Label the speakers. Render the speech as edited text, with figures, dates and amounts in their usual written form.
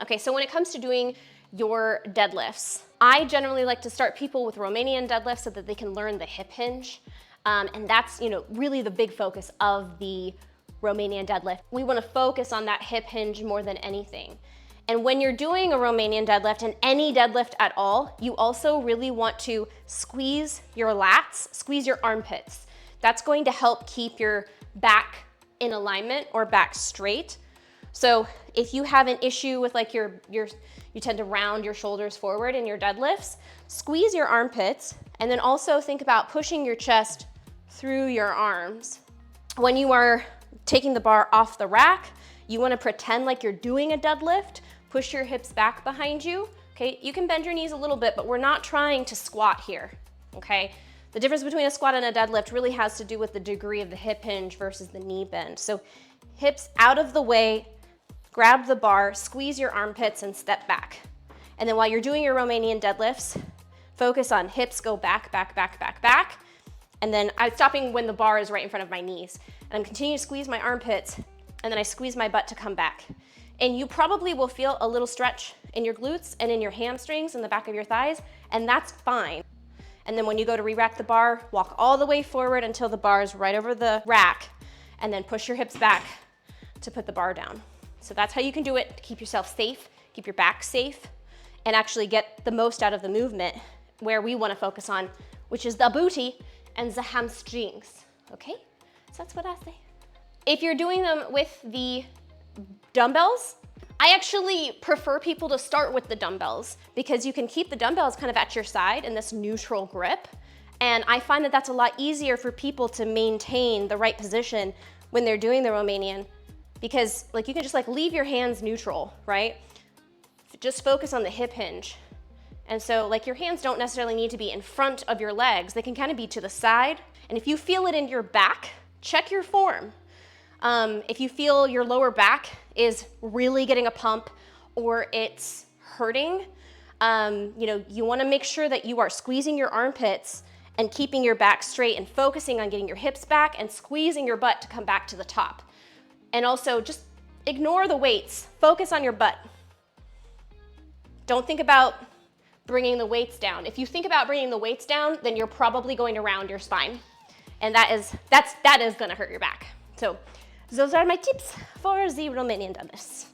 Speaker 1: Okay, so when it comes to doing your deadlifts, I generally like to start people with Romanian deadlifts so that they can learn the hip hinge. And that's, really the big focus of the Romanian deadlift. We want to focus on that hip hinge more than anything. And when you're doing a Romanian deadlift, and any deadlift at all, you also really want to squeeze your lats, squeeze your armpits. That's going to help keep your back in alignment or back straight. So if you have an issue with like you tend to round your shoulders forward in your deadlifts, squeeze your armpits, and then also think about pushing your chest through your arms. When you are taking the bar off the rack, you want to pretend like you're doing a deadlift. Push your hips back behind you. Okay, you can bend your knees a little bit, but we're not trying to squat here. Okay, the difference between a squat and a deadlift really has to do with the degree of the hip hinge versus the knee bend. So hips out of the way, grab the bar, squeeze your armpits, and step back. And then while you're doing your Romanian deadlifts, focus on hips go back, back, back, back, back. And then I'm stopping when the bar is right in front of my knees. And I'm continuing to squeeze my armpits, and then I squeeze my butt to come back. And you probably will feel a little stretch in your glutes and in your hamstrings and the back of your thighs, and that's fine. And then when you go to re-rack the bar, walk all the way forward until the bar is right over the rack, and then push your hips back to put the bar down. So that's how you can do it to keep yourself safe, keep your back safe, and actually get the most out of the movement where we want to focus on, which is the booty and the hamstrings, okay? So that's what I say. If you're doing them with the dumbbells, I actually prefer people to start with the dumbbells because you can keep the dumbbells kind of at your side in this neutral grip. And I find that that's a lot easier for people to maintain the right position when they're doing the Romanian, because like you can just like leave your hands neutral, right? Just focus on the hip hinge. And so like your hands don't necessarily need to be in front of your legs. They can kind of be to the side. And if you feel it in your back, check your form. If you feel your lower back is really getting a pump or it's hurting, you want to make sure that you are squeezing your armpits and keeping your back straight and focusing on getting your hips back and squeezing your butt to come back to the top. And also just ignore the weights. Focus on your butt. Don't think about bringing the weights down. If you think about bringing the weights down, then you're probably going to round your spine. And that is going to hurt your back. So those are my tips for the Romanian deadlifts.